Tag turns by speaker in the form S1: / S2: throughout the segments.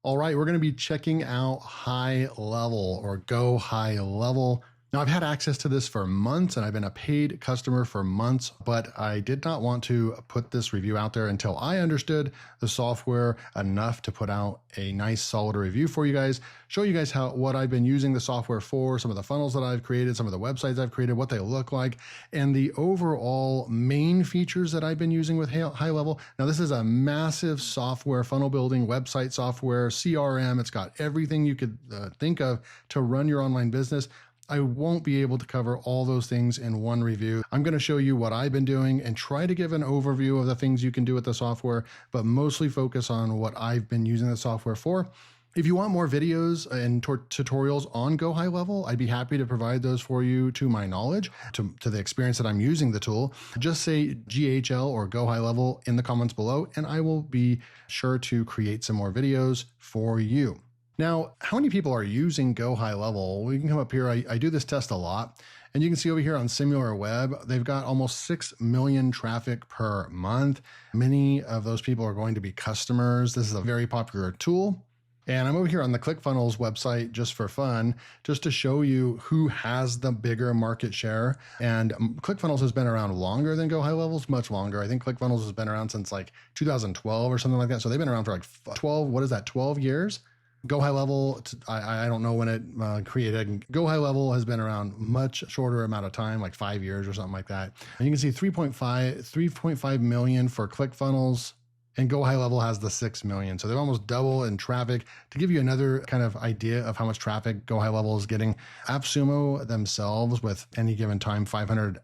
S1: All right, we're going to be checking out High Level or Go High Level. Now, I've had access to this for months and I've been a paid customer for months, but I did not want to put this review out there until I understood the software enough to put out a nice solid review for you guys, show you guys what I've been using the software for, some of the funnels that I've created, some of the websites I've created, what they look like, and the overall main features that I've been using with High Level. Now, this is a massive software, funnel building, website software, CRM. It's got everything you could think of to run your online business. I won't be able to cover all those things in one review. I'm going to show you what I've been doing and try to give an overview of the things you can do with the software, but mostly focus on what I've been using the software for. If you want more videos and tutorials on GoHighLevel, I'd be happy to provide those for you to my knowledge, to the experience that I'm using the tool. Just say GHL or GoHighLevel in the comments below, and I will be sure to create some more videos for you. Now, how many people are using GoHighLevel? We can come up here. I do this test a lot, and you can see over here on SimilarWeb, they've got almost 6 million traffic per month. Many of those people are going to be customers. This is a very popular tool. And I'm over here on the ClickFunnels website just for fun, just to show you who has the bigger market share. And ClickFunnels has been around longer than GoHighLevel, much longer. I think ClickFunnels has been around since like 2012 or something like that. So they've been around for like 12 years? GoHighLevel, I don't know when it created. GoHighLevel has been around much shorter amount of time, like 5 years or something like that. And you can see 3.5 million for ClickFunnels, and GoHighLevel has the 6 million. So they've almost double in traffic. To give you another kind of idea of how much traffic GoHighLevel is getting, AppSumo themselves, with any given time, 500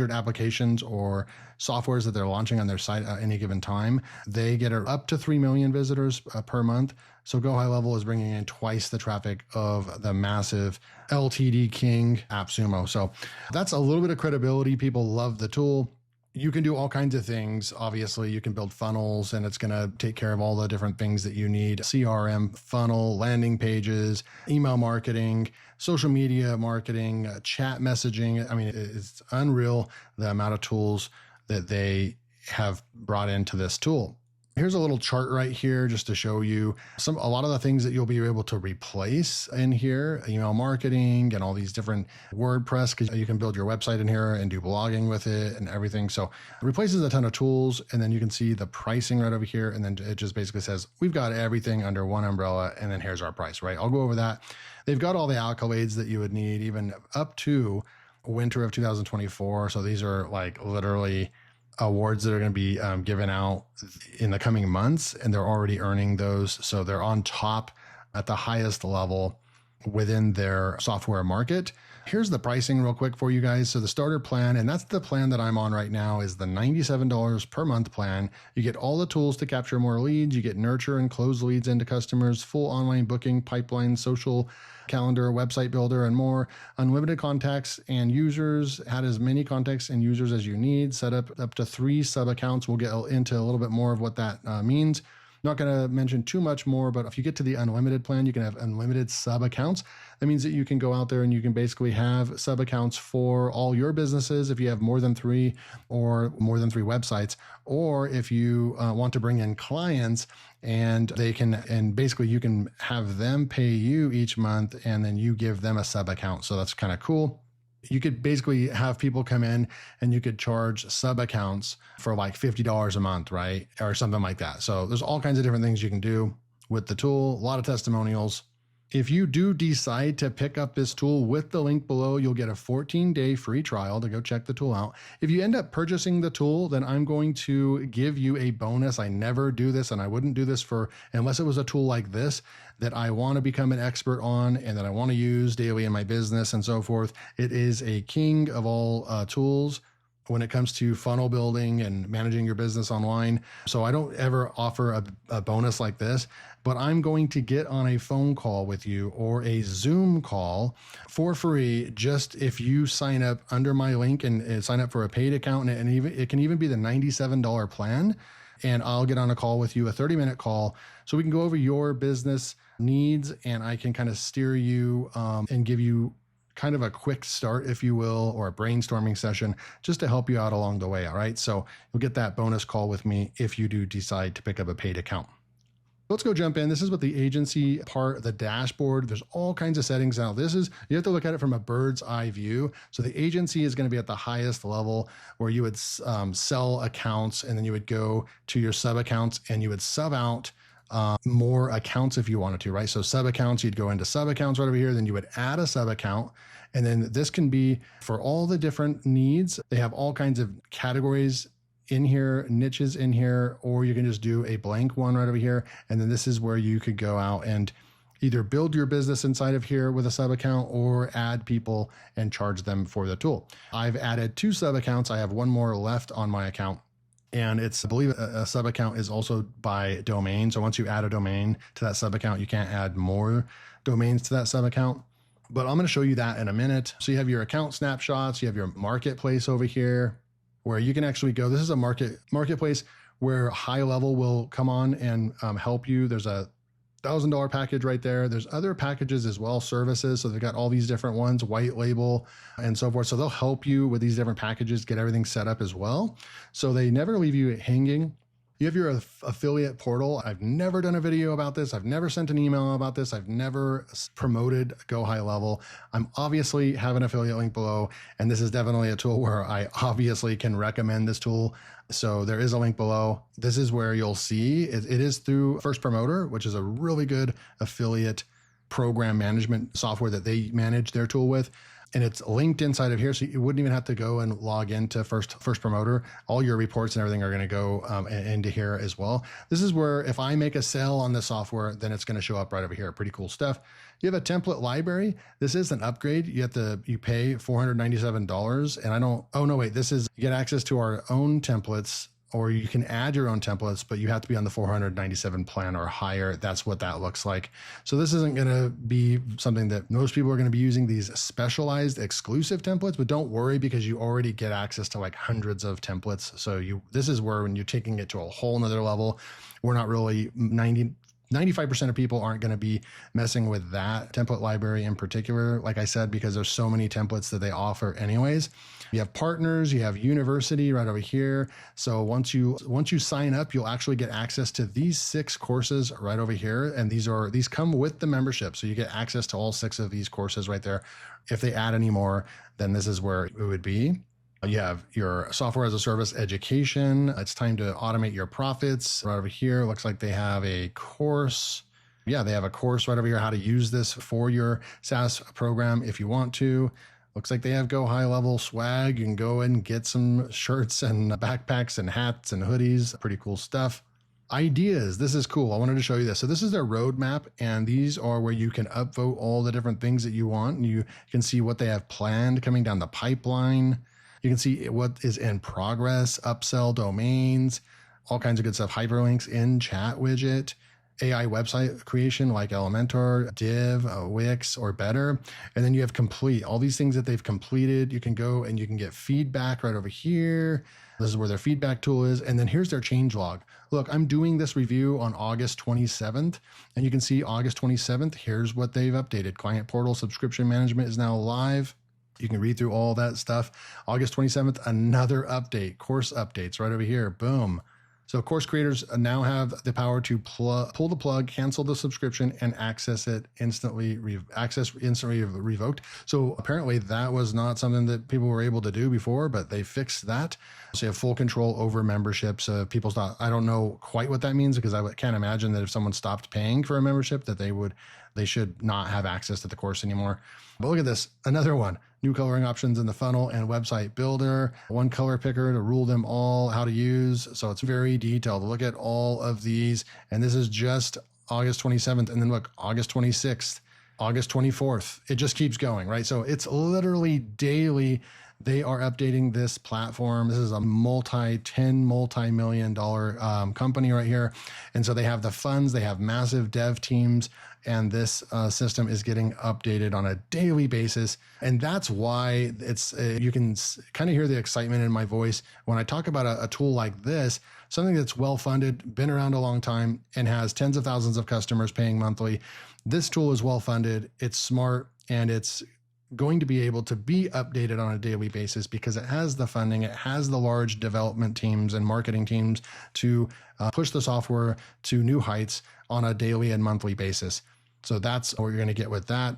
S1: applications or softwares that they're launching on their site at any given time, they get up to 3 million visitors per month. So GoHighLevel is bringing in twice the traffic of the massive LTD king AppSumo. So that's a little bit of credibility. People love the tool. You can do all kinds of things. Obviously, you can build funnels and it's going to take care of all the different things that you need. CRM, funnel, landing pages, email marketing, social media marketing, chat messaging. I mean, it's unreal the amount of tools that they have brought into this tool. Here's a little chart right here just to show you a lot of the things that you'll be able to replace in here, email marketing and all these different WordPress, because you can build your website in here and do blogging with it and everything. So it replaces a ton of tools, and then you can see the pricing right over here. And then it just basically says, we've got everything under one umbrella, and then here's our price, right? I'll go over that. They've got all the accolades that you would need, even up to winter of 2024. So these are like literally awards that are going to be given out in the coming months, and they're already earning those. So they're on top at the highest level within their software market. Here's the pricing real quick for you guys. So the starter plan, and that's the plan that I'm on right now, is the $97 per month plan. You get all the tools to capture more leads. You get nurture and close leads into customers, full online booking, pipeline, social calendar, website builder, and more. Unlimited contacts and users. Add as many contacts and users as you need. Set up to 3 sub accounts. We'll get into a little bit more of what that means. Not going to mention too much more, but if you get to the unlimited plan, you can have unlimited sub accounts. That means that you can go out there and you can basically have sub accounts for all your businesses if you have more than 3 or more than 3 websites, or if you want to bring in clients and basically you can have them pay you each month and then you give them a sub account. So that's kind of cool. You could basically have people come in and you could charge sub accounts for like $50 a month, right? Or something like that. So there's all kinds of different things you can do with the tool, a lot of testimonials. If you do decide to pick up this tool with the link below, you'll get a 14-day free trial to go check the tool out. If you end up purchasing the tool, then I'm going to give you a bonus. I never do this, and I wouldn't do this unless it was a tool like this that I want to become an expert on and that I want to use daily in my business and so forth. It is a king of all tools when it comes to funnel building and managing your business online. So I don't ever offer a bonus like this, but I'm going to get on a phone call with you or a Zoom call for free, just if you sign up under my link and sign up for a paid account. And it can even be the $97 plan. And I'll get on a call with you, a 30-minute call, so we can go over your business needs, and I can kind of steer you and give you kind of a quick start, if you will, or a brainstorming session just to help you out along the way. All right. So you'll get that bonus call with me if you do decide to pick up a paid account. Let's go jump in. This is what the agency part, the dashboard. There's all kinds of settings. Now, you have to look at it from a bird's eye view. So the agency is going to be at the highest level where you would sell accounts, and then you would go to your sub accounts and you would sub out more accounts if you wanted to, right? So sub accounts, you'd go into sub accounts right over here, then you would add a sub account. And then this can be for all the different needs. They have all kinds of categories in here, niches in here, or you can just do a blank one right over here. And then this is where you could go out and either build your business inside of here with a sub account or add people and charge them for the tool. I've added 2 sub accounts. I have one more left on my account. And I believe a sub account is also by domain. So once you add a domain to that sub account, you can't add more domains to that sub account. But I'm going to show you that in a minute. So you have your account snapshots, you have your marketplace over here, where you can actually go. This is a marketplace where GoHighLevel will come on and help you. There's a $1,000 package right there. There's other packages as well, services. So they've got all these different ones, white label and so forth. So they'll help you with these different packages, get everything set up as well. So they never leave you hanging. You have your affiliate portal. I've never done a video about this. I've never sent an email about this. I've never promoted GoHighLevel. I'm obviously have an affiliate link below, and this is definitely a tool where I obviously can recommend this tool. So there is a link below. This is where you'll see it is through First Promoter, which is a really good affiliate program management software that they manage their tool with. And it's linked inside of here, so you wouldn't even have to go and log into First Promoter. All your reports and everything are going to go into here as well. This is where if I make a sale on this software, then it's going to show up right over here. Pretty cool stuff. You have a template library. This is an upgrade. You pay $497, and this is, you get access to our own templates, or you can add your own templates, but you have to be on the 497 plan or higher. That's what that looks like. So this isn't going to be something that most people are going to be using, these specialized exclusive templates, but don't worry, because you already get access to like hundreds of templates. So this is where, when you're taking it to a whole nother level, we're not really 95% of people aren't going to be messing with that template library in particular, like I said, because there's so many templates that they offer anyways. You have partners, you have university right over here. So once you sign up, you'll actually get access to these 6 courses right over here. And these come with the membership. So you get access to all 6 of these courses right there. If they add any more, then this is where it would be. You have your software as a service education. It's time to automate your profits. Right over here, looks like they have a course. Yeah, they have a course right over here, how to use this for your SaaS program if you want to. Looks like they have GoHighLevel swag. You can go and get some shirts and backpacks and hats and hoodies. Pretty cool stuff. Ideas. This is cool. I wanted to show you this. So this is their roadmap, and these are where you can upvote all the different things that you want. And you can see what they have planned coming down the pipeline. You can see what is in progress, upsell domains, all kinds of good stuff, hyperlinks in chat widget, AI website creation like Elementor, Div, Wix, or better. And then you have complete, all these things that they've completed. You can go and you can get feedback right over here. This is where their feedback tool is. And then here's their change log. Look, I'm doing this review on August 27th, and you can see August 27th, here's what they've updated. Client portal subscription management is now live. You can read through all that stuff. August 27th, another update, course updates right over here. Boom. So course creators now have the power to pull the plug, cancel the subscription, and access it instantly, instantly revoked. So apparently that was not something that people were able to do before, but they fixed that. So you have full control over memberships. I don't know quite what that means, because I can't imagine that if someone stopped paying for a membership that they should not have access to the course anymore. But look at this, another one. New coloring options in the funnel and website builder, one color picker to rule them all, how to use. So it's very detailed. Look at all of these. And this is just August 27th. And then look, August 26th, August 24th. It just keeps going, right? So it's literally daily. They are updating this platform. This is a multi-million dollar company right here. And so they have the funds, they have massive dev teams, and this system is getting updated on a daily basis. And that's why you can kind of hear the excitement in my voice when I talk about a tool like this, something that's well-funded, been around a long time, and has tens of thousands of customers paying monthly. This tool is well-funded, it's smart, and it's going to be able to be updated on a daily basis because it has the funding, it has the large development teams and marketing teams to push the software to new heights on a daily and monthly basis. So that's what you're going to get with that.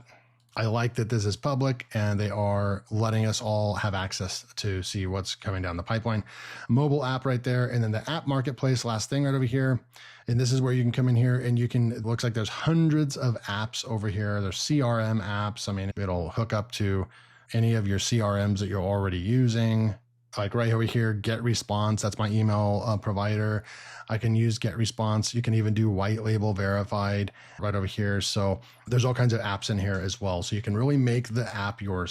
S1: I like that this is public and they are letting us all have access to see what's coming down the pipeline. Mobile app right there. And then the app marketplace, last thing right over here. And this is where you can come in here and you can, it looks like there's hundreds of apps over here. There's CRM apps. I mean, it'll hook up to any of your CRMs that you're already using. Like right over here, Get Response, that's my email provider. I can use Get Response. You can even do white label verified right over here. So there's all kinds of apps in here as well. So you can really make the app your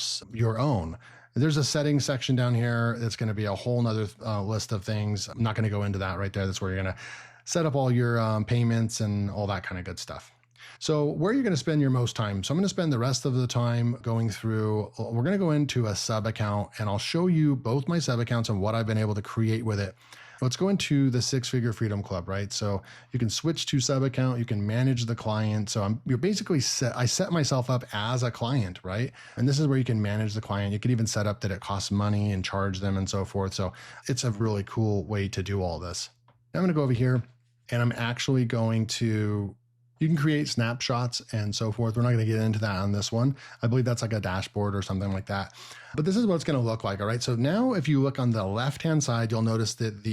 S1: own. There's a settings section down here. That's going to be a whole nother list of things. I'm not going to go into that right there. That's where you're going to set up all your payments and all that kind of good stuff. So where are you going to spend your most time? So I'm going to spend the rest of the time going through, we're going to go into a sub account and I'll show you both my sub accounts and what I've been able to create with it. Let's go into the 6-Figure Freedom Club, right? So you can switch to sub account, you can manage the client. So you're basically I set myself up as a client, right? And this is where you can manage the client. You can even set up that it costs money and charge them and so forth. So it's a really cool way to do all this. Now I'm going to go over here and I'm actually going to, you can create snapshots and so forth. We're not going to get into that on this one. I believe that's like a dashboard or something like that. But this is what it's going to look like. All right. So now if you look on the left-hand side, you'll notice that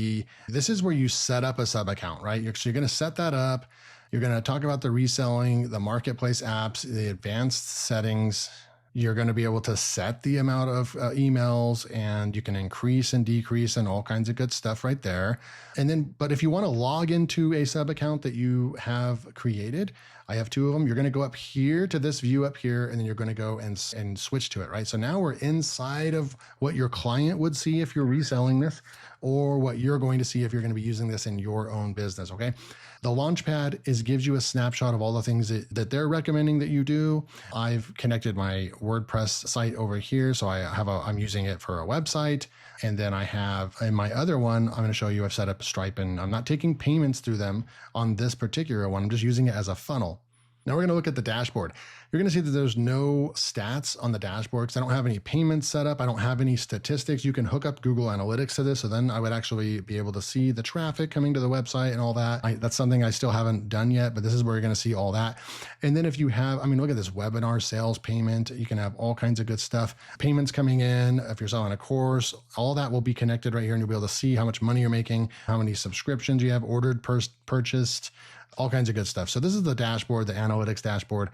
S1: this is where you set up a sub account, right? So you're going to set that up. You're going to talk about the reselling, the marketplace apps, the advanced settings. You're going to be able to set the amount of emails and you can increase and decrease and all kinds of good stuff right there. And then, but if you want to log into a sub account that you have created, I have 2 of them. You're going to go up here to this view up here, and then you're going to go and switch to it, right? So now we're inside of what your client would see if you're reselling this, or what you're going to see if you're going to be using this in your own business, okay? The Launchpad gives you a snapshot of all the things that they're recommending that you do. I've connected my WordPress site over here, so I'm using it for a website. And then I have, in my other one, I'm going to show you, I've set up Stripe, and I'm not taking payments through them on this particular one. I'm just using it as a funnel. Now we're going to look at the dashboard. You're going to see that there's no stats on the dashboard because I don't have any payments set up. I don't have any statistics. You can hook up Google Analytics to this. So then I would actually be able to see the traffic coming to the website and all that. That's something I still haven't done yet, but this is where you're going to see all that. And then if you have, I mean, look at this webinar sales payment. You can have all kinds of good stuff. Payments coming in. If you're selling a course, all that will be connected right here and you'll be able to see how much money you're making, how many subscriptions you have ordered, purchased, all kinds of good stuff. So this is the dashboard, the analytics dashboard.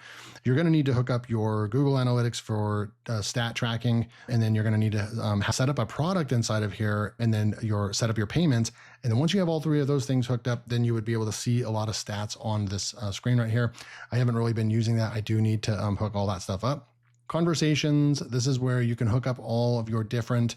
S1: You're going to need to hook up your Google Analytics for stat tracking, and then you're going to need to set up a product inside of here, and then set up your payments. And then once you have all 3 of those things hooked up, then you would be able to see a lot of stats on this screen right here. I haven't really been using that. I do need to hook all that stuff up. Conversations, this is where you can hook up all of your different,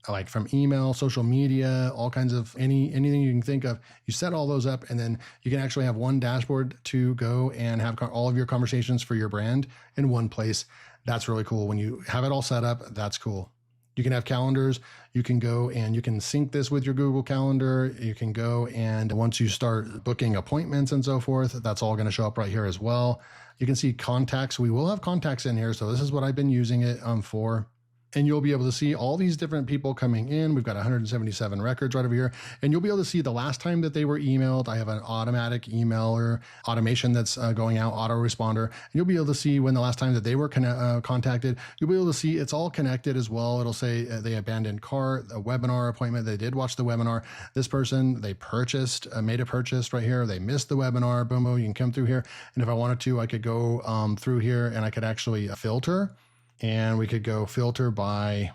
S1: like from email, social media, all kinds of anything you can think of. You set all those up, and then you can actually have one dashboard to go and have all of your conversations for your brand in one place. That's really cool. When you have it all set up, that's cool. You can have calendars. You can go and you can sync this with your Google Calendar. You can go and once you start booking appointments and so forth, that's all going to show up right here as well. You can see contacts. We will have contacts in here. So this is what I've been using it for. And you'll be able to see all these different people coming in. We've got 177 records right over here. And you'll be able to see the last time that they were emailed. I have an automatic emailer automation that's going out, autoresponder. And you'll be able to see when the last time that they were contacted. You'll be able to see it's all connected as well. It'll say they abandoned cart, a webinar appointment. They did watch the webinar. This person, they purchased, made a purchase right here. They missed the webinar. Boom, boom. You can come through here. And if I wanted to, I could go through here and I could actually filter. And we could go filter by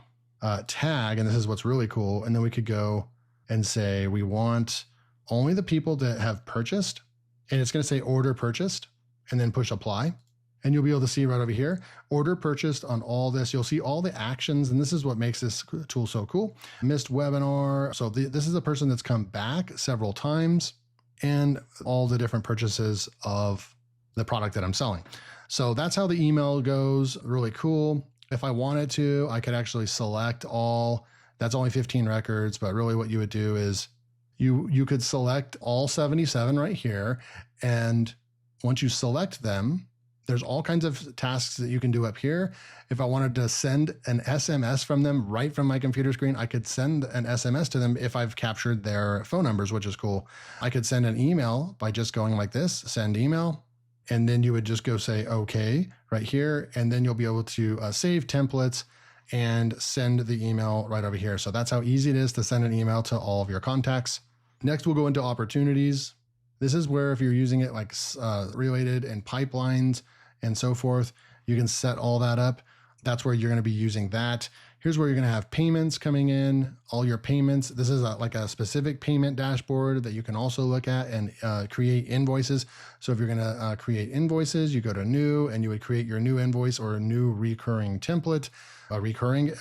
S1: tag, and this is what's really cool. And then we could go and say we want only the people that have purchased, and it's going to say order purchased, and then push apply. And you'll be able to see right over here, order purchased on all this. You'll see all the actions, and this is what makes this tool so cool. Missed webinar. So this is a person that's come back several times, and all the different purchases of the product that I'm selling. So that's how the email goes. Really cool. If I wanted to, I could actually select all. That's only 15 records, but really what you would do is you could select all 77 right here. And once you select them, There's all kinds of tasks that you can do up here. If I wanted to send an SMS from them right from my computer screen, I could send an SMS to them if I've captured their phone numbers, which is cool. I could send an email by just going like this, send email, and then you would just go say, okay, right here. And then you'll be able to save templates and send the email right over here. So that's how easy it is to send an email to all of your contacts. Next, we'll go into opportunities. This is where if you're using it like related and pipelines and so forth, you can set all that up. That's where you're going to be using that. Here's where you're going to have payments coming in, all your payments. This is like a specific payment dashboard that you can also look at and create invoices. So if you're going to create invoices, you go to new and you would create your new invoice or a new recurring template, a recurring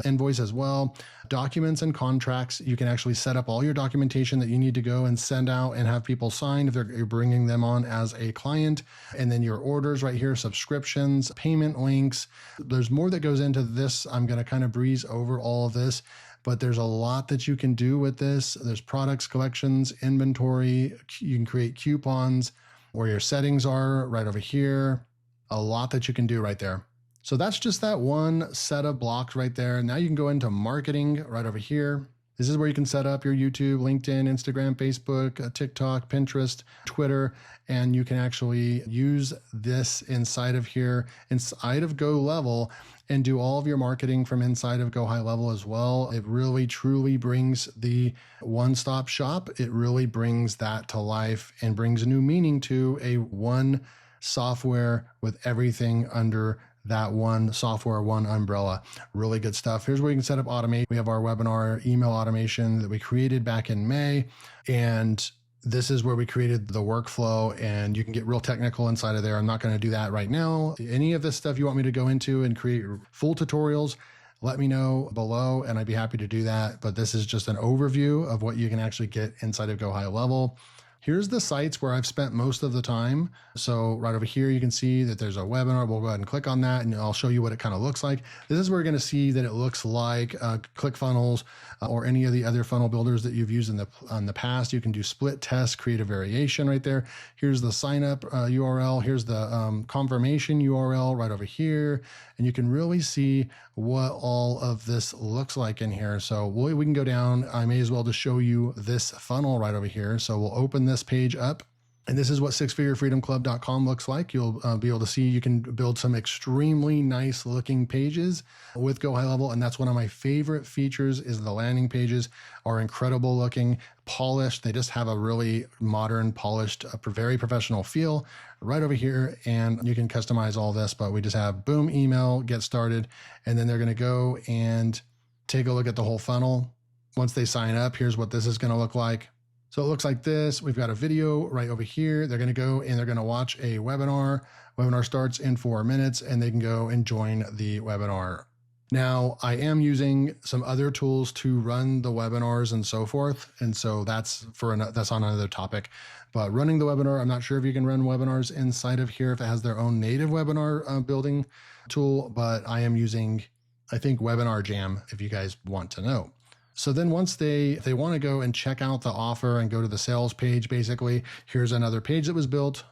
S1: invoice as well. Documents and contracts, you can actually set up all your documentation that you need to go and send out and have people sign if you're bringing them on as a client. And then your orders right here, subscriptions, payment links. There's more that goes into this. I'm going to kind of breeze over all of this, but there's a lot that you can do with this. There's products, collections, inventory. You can create coupons where your settings are right over here. A lot that you can do right there. So that's just that one set of blocks right there. Now you can go into marketing right over here. This is where you can set up your YouTube, LinkedIn, Instagram, Facebook, TikTok, Pinterest, Twitter, and you can actually use this inside of here, inside of GoHighLevel, and do all of your marketing from inside of GoHighLevel as well. It really, truly brings the one-stop shop. It really brings that to life and brings new meaning to a one software with everything under that one software, one umbrella. Really good stuff. Here's where you can set up automate. We have our webinar email automation that we created back in May. And this is where we created the workflow, and you can get real technical inside of there. I'm not going to do that right now. Any of this stuff you want me to go into and create full tutorials, let me know below and I'd be happy to do that. But this is just an overview of what you can actually get inside of GoHighLevel. Here's the sites where I've spent most of the time. So right over here, you can see that there's a webinar. We'll go ahead and click on that and I'll show you what it kind of looks like. This is where you're going to see that it looks like ClickFunnels or any of the other funnel builders that you've used in the past. You can do split tests, create a variation right there. Here's the sign up URL. Here's the confirmation URL right over here. And you can really see what all of this looks like in here. So we can go down. I may as well just show you this funnel right over here. So we'll open this page up. And this is what sixfigurefreedomclub.com looks like. You'll be able to see you can build some extremely nice looking pages with GoHighLevel. And that's one of my favorite features is the landing pages are incredible looking, polished. They just have a really modern, polished, very professional feel right over here. And you can customize all this, but we just have boom, email, get started. And then they're going to go and take a look at the whole funnel. Once they sign up, here's what this is going to look like. So it looks like this. We've got a video right over here. They're going to go and they're going to watch a webinar. Webinar starts in 4 minutes and they can go and join the webinar. Now, I am using some other tools to run the webinars and so forth. And so that's on another topic. But running the webinar, I'm not sure if you can run webinars inside of here if it has their own native webinar building tool, but I am using, I think, Webinar Jam, if you guys want to know. So then once if they want to go and check out the offer and go to the sales page, basically, here's another page that was built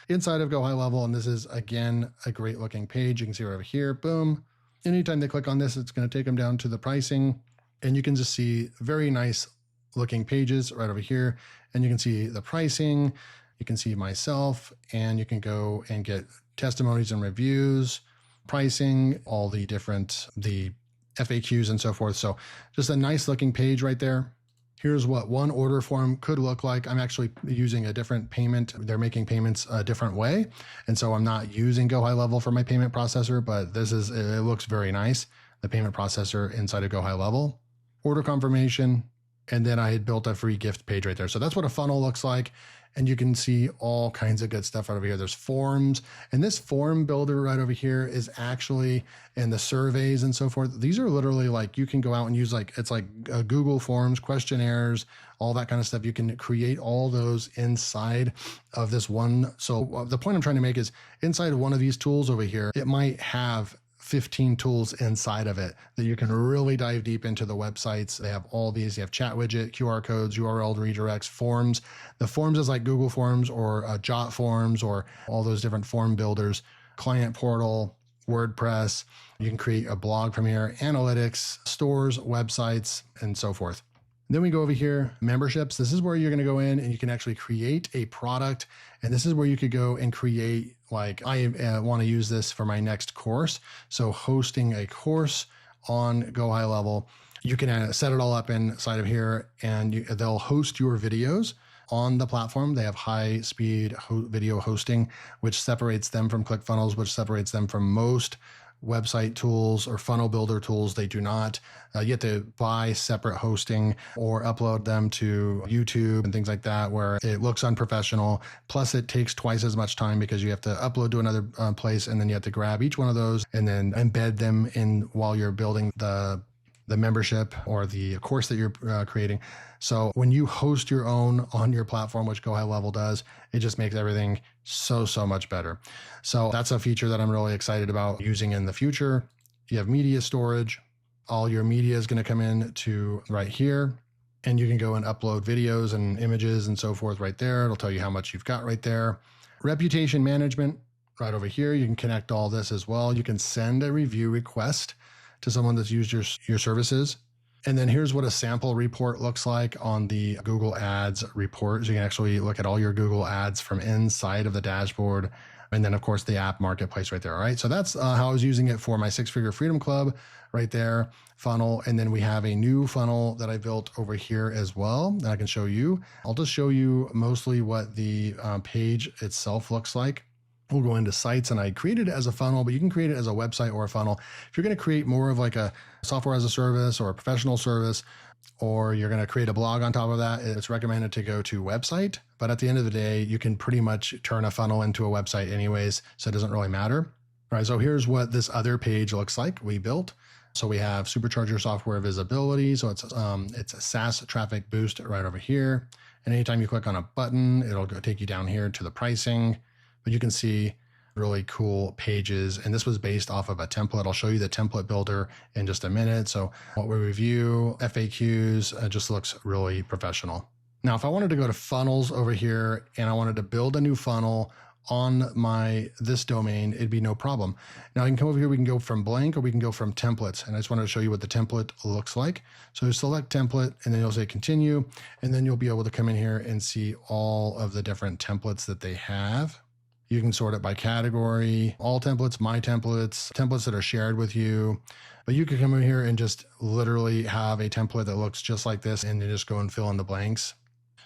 S1: inside of GoHighLevel. And this is, again, a great looking page. You can see right over here, boom. Anytime they click on this, it's going to take them down to the pricing. And you can just see very nice looking pages right over here. And you can see the pricing. You can see myself, and you can go and get testimonies and reviews, pricing, all the FAQs and so forth. So just a nice looking page right there. Here's what one order form could look like. I'm actually using a different payment. They're making payments a different way. And so I'm not using GoHighLevel for my payment processor, but it looks very nice. The payment processor inside of GoHighLevel, order confirmation. And then I had built a free gift page right there. So that's what a funnel looks like. And you can see all kinds of good stuff right over here. There's forms, and this form builder right over here is actually in the surveys and so forth. These are literally like, you can go out and use it's like Google Forms, questionnaires, all that kind of stuff. You can create all those inside of this one. So the point I'm trying to make is inside of one of these tools over here, it might have 15 tools inside of it that you can really dive deep into the websites. They have all these. You have chat widget, QR codes, URL redirects, forms. The forms is like Google Forms or Jot Forms or all those different form builders, client portal, WordPress. You can create a blog from here, analytics, stores, websites, and so forth. Then we go over here, memberships. This is where you're going to go in and you can actually create a product. And this is where you could go and create, like, I want to use this for my next course. So hosting a course on GoHighLevel, you can set it all up inside of here and they'll host your videos on the platform. They have high speed video hosting, which separates them from ClickFunnels, which separates them from most website tools or funnel builder tools. They do not. You have to buy separate hosting or upload them to YouTube and things like that, where it looks unprofessional. Plus, it takes twice as much time because you have to upload to another place, and then you have to grab each one of those and then embed them in while you're building the membership or the course that you're creating. So when you host your own on your platform, which GoHighLevel does, it just makes everything so much better. So that's a feature that I'm really excited about using in the future. You have media storage. All your media is going to come in to right here, and you can go and upload videos and images and so forth right there. It'll tell you how much you've got right there. Reputation management right over here. You can connect all this as well. You can send a review request to someone that's used your services. And then here's what a sample report looks like on the Google Ads report. So you can actually look at all your Google Ads from inside of the dashboard. And then, of course, the app marketplace right there. All right. So that's how I was using it for my 6-figure freedom club right there, funnel. And then we have a new funnel that I built over here as well that I can show you. I'll just show you mostly what the page itself looks like. We'll go into sites, and I created it as a funnel, but you can create it as a website or a funnel. If you're going to create more of like a software as a service or a professional service, or you're going to create a blog on top of that, it's recommended to go to website. But at the end of the day, you can pretty much turn a funnel into a website anyways, so it doesn't really matter. All right, so here's what this other page looks like we built. So we have supercharger software visibility. So it's a SaaS traffic boost right over here. And anytime you click on a button, it'll go take you down here to the pricing. But you can see really cool pages. And this was based off of a template. I'll show you the template builder in just a minute. So what we review, FAQs, it just looks really professional. Now, if I wanted to go to funnels over here and I wanted to build a new funnel on this domain, it'd be no problem. Now I can come over here, we can go from blank or we can go from templates. And I just wanted to show you what the template looks like. So you select template and then you'll say continue. And then you'll be able to come in here and see all of the different templates that they have. You can sort it by category, all templates, my templates, templates that are shared with you. But you could come in here and just literally have a template that looks just like this and you just go and fill in the blanks.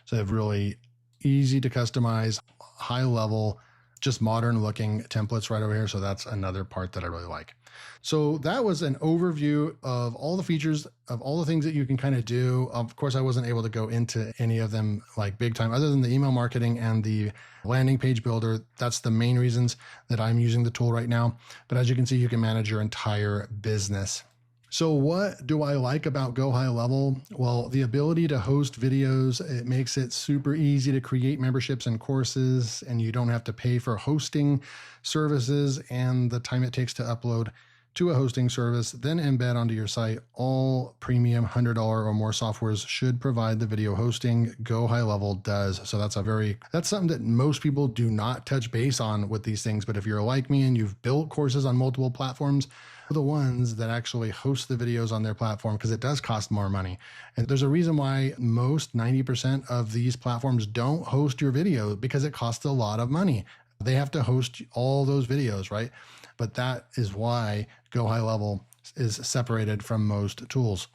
S1: So they have really easy to customize, high level, just modern looking templates right over here. So that's another part that I really like. So that was an overview of all the features, of all the things that you can kind of do. Of course, I wasn't able to go into any of them like big time, other than the email marketing and the landing page builder. That's the main reasons that I'm using the tool right now. But as you can see, you can manage your entire business. So what do I like about GoHighLevel? Well, the ability to host videos, it makes it super easy to create memberships and courses, and you don't have to pay for hosting services and the time it takes to upload to a hosting service, then embed onto your site. All premium $100 or more softwares should provide the video hosting. GoHighLevel does. So that's something that most people do not touch base on with these things. But if you're like me and you've built courses on multiple platforms, the ones that actually host the videos on their platform, because it does cost more money. And there's a reason why most 90% of these platforms don't host your video, because it costs a lot of money. They have to host all those videos, right? But that is why GoHighLevel is separated from most tools.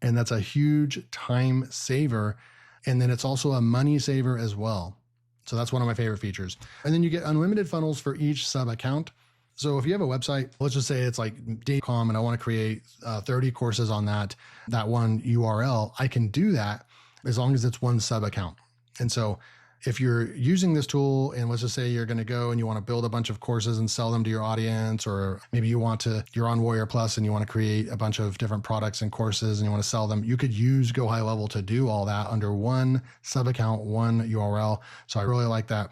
S1: And that's a huge time saver. And then it's also a money saver as well. So that's one of my favorite features. And then you get unlimited funnels for each sub account. So if you have a website, let's just say it's like .com and I want to create 30 courses on that one URL, I can do that as long as it's one sub account. And so if you're using this tool and let's just say you're going to go and you want to build a bunch of courses and sell them to your audience, or maybe you're on Warrior Plus and you want to create a bunch of different products and courses and you want to sell them, you could use GoHighLevel to do all that under one sub account, one URL. So I really like that.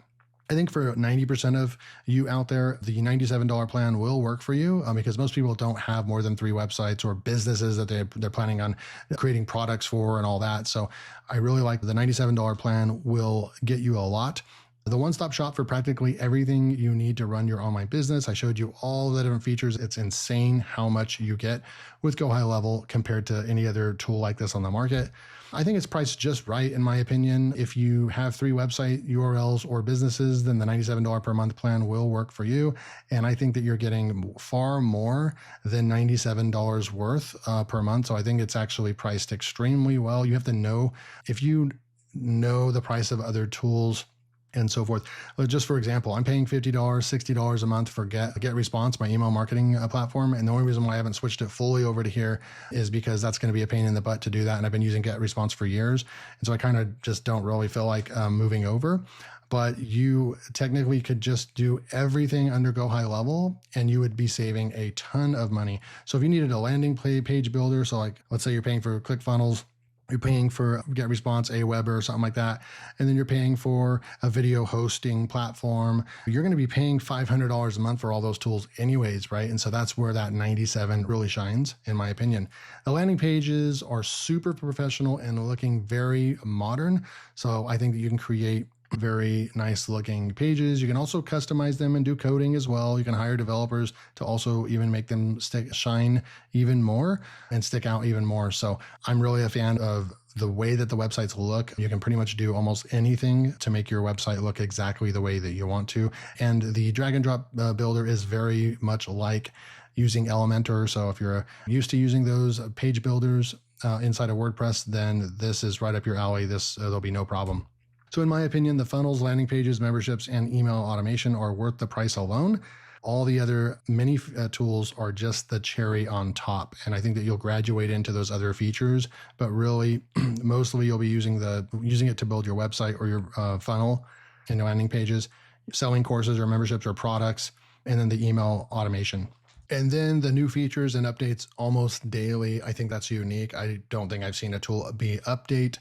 S1: I think for 90% of you out there, the $97 plan will work for you because most people don't have more than 3 websites or businesses that they're planning on creating products for and all that. So I really like the $97 plan will get you a lot. The one-stop shop for practically everything you need to run your online business. I showed you all the different features. It's insane how much you get with GoHighLevel compared to any other tool like this on the market. I think it's priced just right, in my opinion. If you have 3 website URLs or businesses, then the $97 per month plan will work for you. And I think that you're getting far more than $97 worth per month. So I think it's actually priced extremely well. You have to know, if you know the price of other tools and so forth. Just for example, I'm paying $50, $60 a month for GetResponse, my email marketing platform. And the only reason why I haven't switched it fully over to here is because that's going to be a pain in the butt to do that. And I've been using GetResponse for years. And so I kind of just don't really feel like moving over. But you technically could just do everything under GoHighLevel and you would be saving a ton of money. So if you needed a landing page builder, so like, let's say you're paying for ClickFunnels, you're paying for GetResponse, Aweber, or something like that, and then you're paying for a video hosting platform, you're going to be paying $500 a month for all those tools anyways, right? And so that's where that 97 really shines, in my opinion. The landing pages are super professional and looking very modern. So I think that you can create very nice looking pages. You can also customize them and do coding as well. You can hire developers to also even make them shine even more and stick out even more. So I'm really a fan of the way that the websites look. You can pretty much do almost anything to make your website look exactly the way that you want to. And the drag and drop builder is very much like using Elementor. So if you're used to using those page builders inside of WordPress, then this is right up your alley. There'll be no problem. So in my opinion, the funnels, landing pages, memberships, and email automation are worth the price alone. All the other mini tools are just the cherry on top. And I think that you'll graduate into those other features, but really mostly you'll be using it to build your website or your funnel and landing pages, selling courses or memberships or products, and then the email automation. And then the new features and updates almost daily. I think that's unique. I don't think I've seen a tool be update,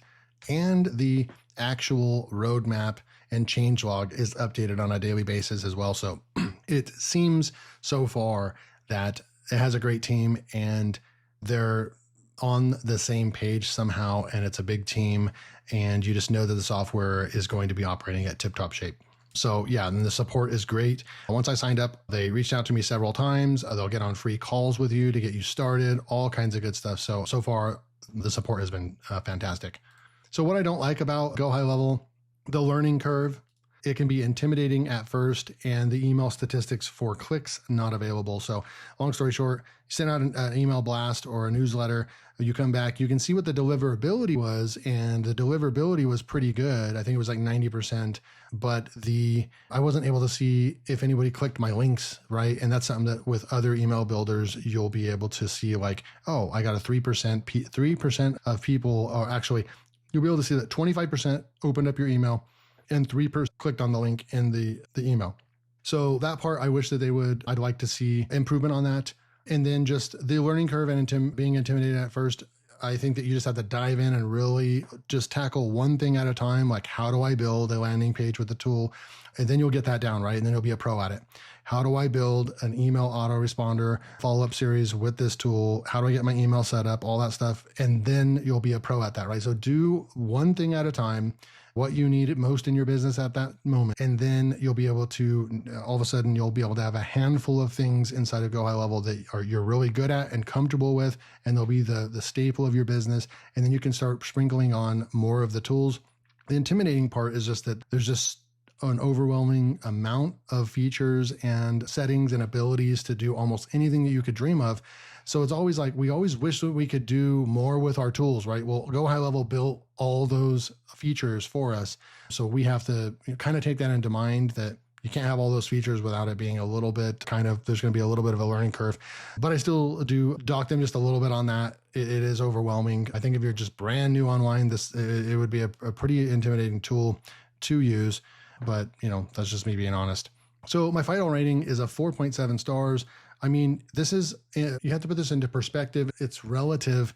S1: and the actual roadmap and changelog is updated on a daily basis as well. So it seems so far that it has a great team and they're on the same page somehow, and it's a big team, and you just know that the software is going to be operating at tip-top shape. So yeah, and the support is great. Once I signed up, they reached out to me several times. They'll get on free calls with you to get you started, all kinds of good stuff. So far the support has been fantastic. So what I don't like about GoHighLevel, the learning curve, it can be intimidating at first, and the email statistics for clicks not available. So long story short, you send out an email blast or a newsletter, you come back, you can see what the deliverability was, and the deliverability was pretty good. I think it was like 90%, but I wasn't able to see if anybody clicked my links, right? And that's something that with other email builders, you'll be able to see like, oh, I got a 3% of people, or actually, you'll be able to see that 25% opened up your email and 3% clicked on the link in the email. So that part, I wish that I'd like to see improvement on that. And then just the learning curve and being intimidated at first, I think that you just have to dive in and really just tackle one thing at a time. Like, how do I build a landing page with the tool? And then you'll get that down, right? And then you'll be a pro at it. How do I build an email autoresponder follow-up series with this tool? How do I get my email set up? All that stuff. And then you'll be a pro at that, right? So do one thing at a time, what you need most in your business at that moment. And then you'll be able to, all of a sudden, you'll be able to have a handful of things inside of GoHighLevel that you're really good at and comfortable with, and they'll be the staple of your business. And then you can start sprinkling on more of the tools. The intimidating part is just that there's just an overwhelming amount of features and settings and abilities to do almost anything that you could dream of. So it's always like, we always wish that we could do more with our tools, right? Well, GoHighLevel built all those features for us. So we have to kind of take that into mind, that you can't have all those features without it being a little bit there's going to be a little bit of a learning curve. But I still do dock them just a little bit on that. It is overwhelming. I think if you're just brand new online, it would be a pretty intimidating tool to use. But, that's just me being honest. So my final rating is a 4.7 stars. I mean, you have to put this into perspective. It's relative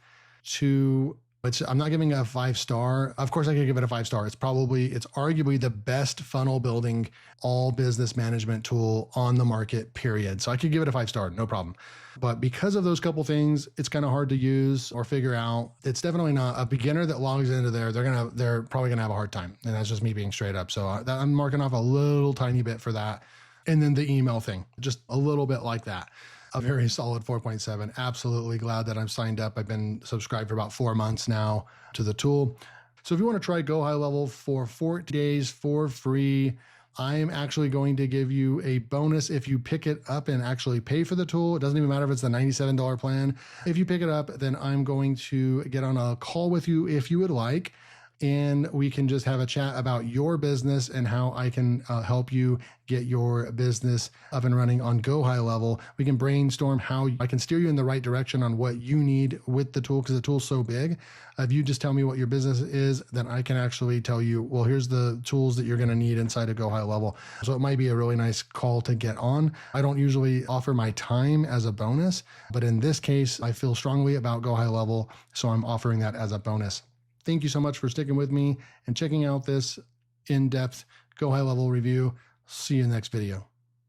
S1: to But I'm not giving it a 5-star. Of course, I could give it a 5-star. It's arguably the best funnel building all business management tool on the market, period. So I could give it a 5-star, no problem. But because of those couple things, it's kind of hard to use or figure out. It's definitely not a beginner that logs into there. They're probably gonna have a hard time. And that's just me being straight up. So I'm marking off a little tiny bit for that. And then the email thing, just a little bit like that. A very solid 4.7. Absolutely glad that I'm signed up. I've been subscribed for about 4 months now to the tool. So if you want to try GoHighLevel for 40 days for free, I'm actually going to give you a bonus if you pick it up and actually pay for the tool. It doesn't even matter if it's the $97 plan. If you pick it up, then I'm going to get on a call with you if you would like. And we can just have a chat about your business and how I can help you get your business up and running on GoHighLevel. We can brainstorm how I can steer you in the right direction on what you need with the tool, because the tool's so big. If you just tell me what your business is, then I can actually tell you, well, here's the tools that you're going to need inside of GoHighLevel. So it might be a really nice call to get on. I don't usually offer my time as a bonus, but in this case, I feel strongly about GoHighLevel, so I'm offering that as a bonus. Thank you so much for sticking with me and checking out this in-depth GoHighLevel review. See you in the next video.